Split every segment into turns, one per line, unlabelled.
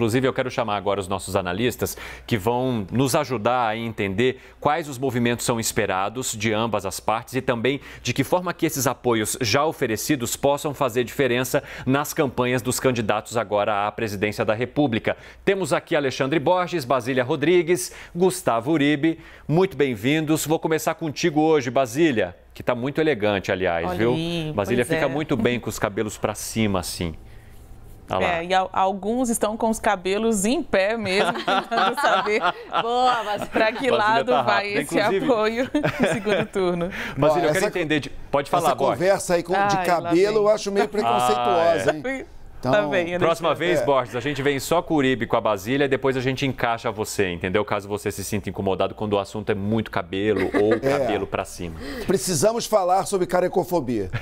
Inclusive, eu quero chamar agora os nossos analistas que vão nos ajudar a entender quais os movimentos são esperados de ambas as partes e também de que forma que esses apoios já oferecidos possam fazer diferença nas campanhas dos candidatos agora à presidência da República. Temos aqui Alexandre Borges, Basília Rodrigues, Gustavo Uribe. Muito bem-vindos. Vou começar contigo hoje, Basília, que está muito elegante, aliás,
Olha
viu?
aí,
Basília
pois
fica
é.
muito bem com os cabelos para cima, assim.
E alguns estão com os cabelos em pé mesmo, tentando saber para que lado vai esse apoio no segundo turno.
Basília, eu quero entender... Pode falar,
essa conversa aí de cabelo eu acho meio preconceituosa, hein?
Então,
próxima vez, Borges, a gente vem só com o Uribe e com a Basília e depois a gente encaixa você, entendeu? Caso você se sinta incomodado quando o assunto é muito cabelo ou cabelo pra cima.
Precisamos falar sobre carecofobia.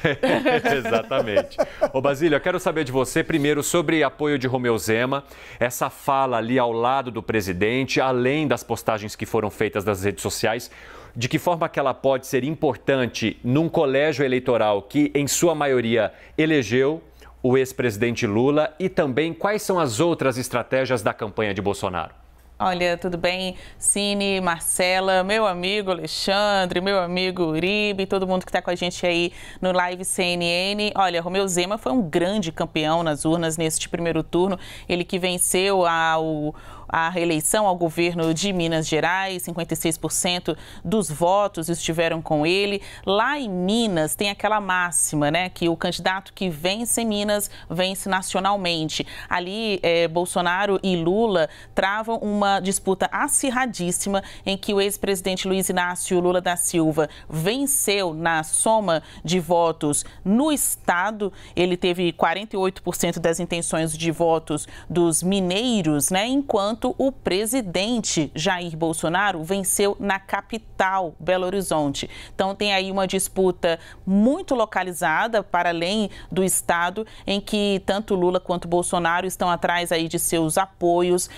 Exatamente. Ô, Basília, eu quero saber de você primeiro sobre apoio de Romeu Zema, essa fala ali ao lado do presidente, além das postagens que foram feitas nas redes sociais, de que forma que ela pode ser importante num colégio eleitoral que, em sua maioria, elegeu o ex-presidente Lula e também quais são as outras estratégias da campanha de Bolsonaro?
Olha, tudo bem? Cine, Marcela, meu amigo Alexandre, meu amigo Uribe, todo mundo que está com a gente aí no Live CNN. Olha, Romeu Zema foi um grande campeão nas urnas neste primeiro turno. Ele que venceu a reeleição ao governo de Minas Gerais, 56% dos votos estiveram com ele. Lá em Minas tem aquela máxima, né, que o candidato que vence em Minas vence nacionalmente. Ali, Bolsonaro e Lula travam uma disputa acirradíssima em que o ex-presidente Luiz Inácio Lula da Silva venceu na soma de votos no estado. Ele teve 48% das intenções de votos dos mineiros, né, enquanto o presidente Jair Bolsonaro venceu na capital, Belo Horizonte. Então tem aí uma disputa muito localizada para além do estado, em que tanto Lula quanto Bolsonaro estão atrás aí de seus apoios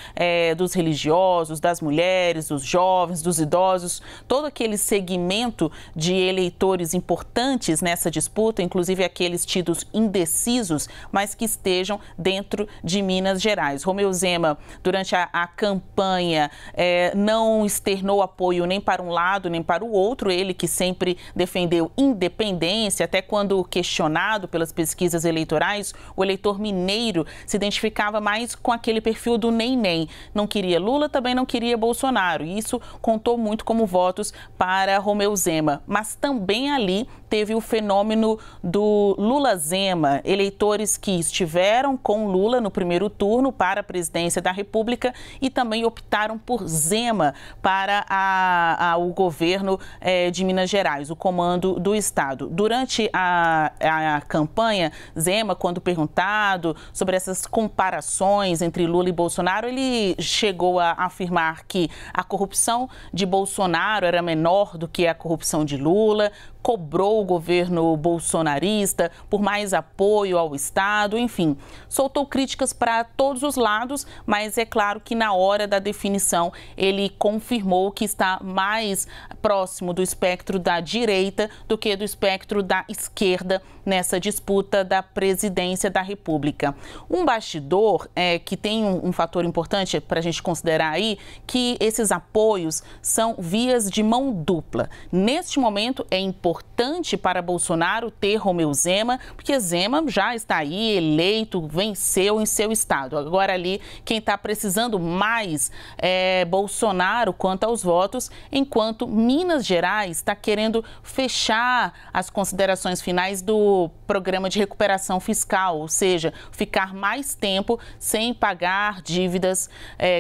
dos religiosos, das mulheres, dos jovens, dos idosos, todo aquele segmento de eleitores importantes nessa disputa, inclusive aqueles tidos indecisos, mas que estejam dentro de Minas Gerais. Romeu Zema, durante a campanha, não externou apoio nem para um lado nem para o outro, ele que sempre defendeu independência, até quando questionado pelas pesquisas eleitorais, o eleitor mineiro se identificava mais com aquele perfil do nem-nem, não queria Lula, também não queria Bolsonaro, e isso contou muito como votos para Romeu Zema, mas também ali teve o fenômeno do Lula-Zema, eleitores que estiveram com Lula no primeiro turno para a presidência da República e também optaram por Zema para o governo de Minas Gerais, o comando do estado. Durante a campanha, Zema, quando perguntado sobre essas comparações entre Lula e Bolsonaro, ele chegou a afirmar que a corrupção de Bolsonaro era menor do que a corrupção de Lula, cobrou o governo bolsonarista por mais apoio ao Estado, enfim, soltou críticas para todos os lados, mas é claro que na hora da definição ele confirmou que está mais próximo do espectro da direita do que do espectro da esquerda nessa disputa da presidência da República. Um bastidor que tem um fator importante para a gente considerar aí, que esses apoios são vias de mão dupla. Neste momento é importante para Bolsonaro ter Romeu Zema, porque Zema já está aí eleito, venceu em seu estado. Agora ali quem está precisando mais é Bolsonaro quanto aos votos, enquanto Minas Gerais está querendo fechar as considerações finais do programa de recuperação fiscal, ou seja, ficar mais tempo sem pagar dívidas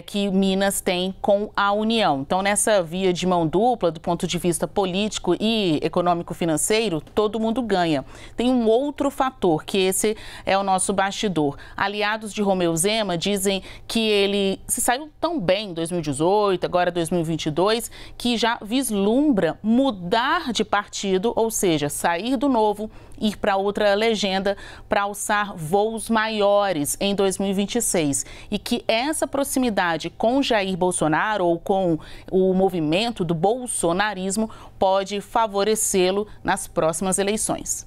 que Minas tem com a União. Então, nessa via de mão dupla, do ponto de vista político e econômico-financeiro, todo mundo ganha. Tem um outro fator, que esse é o nosso bastidor. Aliados de Romeu Zema dizem que ele se saiu tão bem em 2018, agora 2022, que já vislumbra mudar de partido, ou seja, sair do Novo, ir para outra legenda para alçar voos maiores em 2026 e que essa proximidade com Jair Bolsonaro ou com o movimento do bolsonarismo pode favorecê-lo nas próximas eleições.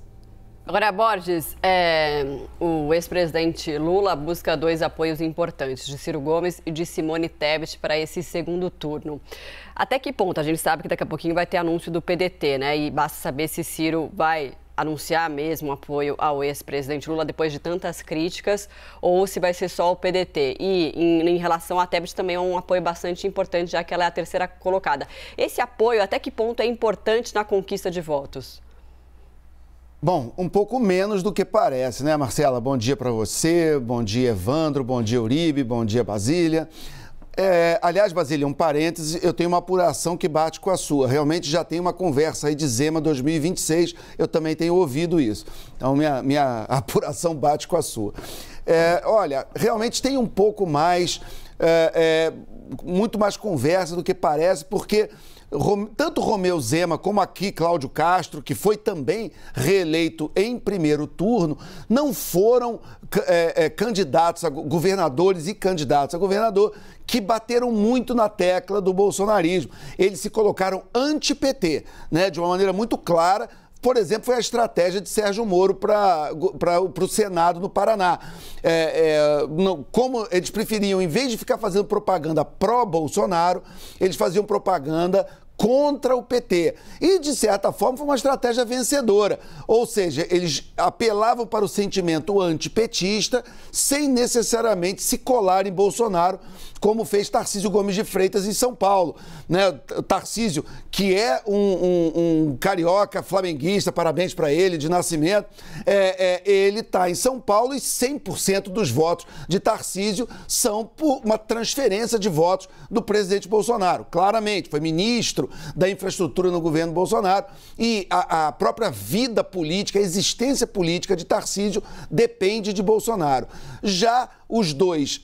Agora, Borges, o ex-presidente Lula busca 2 apoios importantes, de Ciro Gomes e de Simone Tebet, para esse segundo turno. Até que ponto? A gente sabe que daqui a pouquinho vai ter anúncio do PDT, né? E basta saber se Ciro vai anunciar mesmo apoio ao ex-presidente Lula depois de tantas críticas, ou se vai ser só o PDT. E em relação à Tebet também é um apoio bastante importante, já que ela é a terceira colocada. Esse apoio, até que ponto é importante na conquista de votos?
Bom, um pouco menos do que parece, né, Marcela? Bom dia para você, bom dia, Evandro, bom dia, Uribe, bom dia, Basília. Aliás, Basília, um parêntese, eu tenho uma apuração que bate com a sua. Realmente já tem uma conversa aí de Zema 2026, eu também tenho ouvido isso. Então, minha apuração bate com a sua. Olha, realmente tem um pouco mais, muito mais conversa do que parece, porque tanto Romeu Zema como aqui Cláudio Castro, que foi também reeleito em primeiro turno, não foram candidatos a governadores e candidatos a governador que bateram muito na tecla do bolsonarismo. Eles se colocaram anti-PT, né, de uma maneira muito clara. Por exemplo, foi a estratégia de Sérgio Moro para o Senado no Paraná. Como eles preferiam, em vez de ficar fazendo propaganda pró-Bolsonaro, eles faziam propaganda contra o PT. E, de certa forma, foi uma estratégia vencedora. Ou seja, eles apelavam para o sentimento antipetista sem necessariamente se colar em Bolsonaro, como fez Tarcísio Gomes de Freitas em São Paulo. Né? Tarcísio, que é um carioca flamenguista, parabéns para ele, de nascimento, ele está em São Paulo e 100% dos votos de Tarcísio são por uma transferência de votos do presidente Bolsonaro. Claramente, foi ministro da infraestrutura no governo Bolsonaro e a própria vida política, a existência política de Tarcísio depende de Bolsonaro. Já os dois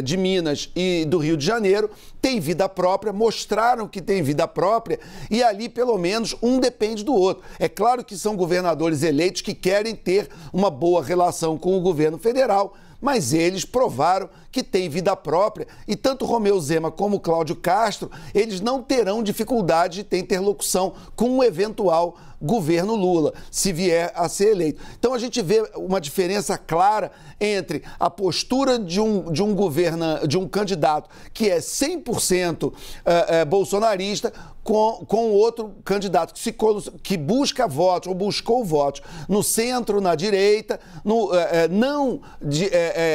de Minas e do Rio de Janeiro têm vida própria, mostraram que têm vida própria e ali pelo menos um depende do outro. É claro que são governadores eleitos que querem ter uma boa relação com o governo federal, mas eles provaram que têm vida própria e tanto Romeu Zema como Cláudio Castro, eles não terão dificuldade de ter interlocução com um eventual governo Lula, se vier a ser eleito. Então a gente vê uma diferença clara entre a postura de um candidato que é 100% bolsonarista com outro candidato que busca votos ou buscou votos no centro, na direita,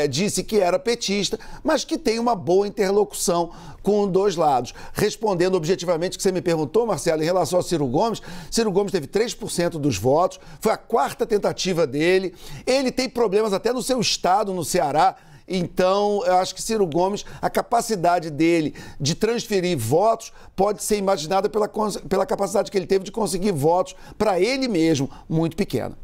disse que era petista, mas que tem uma boa interlocução com dois lados. Respondendo objetivamente o que você me perguntou, Marcelo, em relação ao Ciro Gomes teve 3% dos votos, foi a 4ª tentativa dele, ele tem problemas até no seu estado, no Ceará. Então, eu acho que Ciro Gomes, a capacidade dele de transferir votos pode ser imaginada pela capacidade que ele teve de conseguir votos para ele mesmo, muito pequena.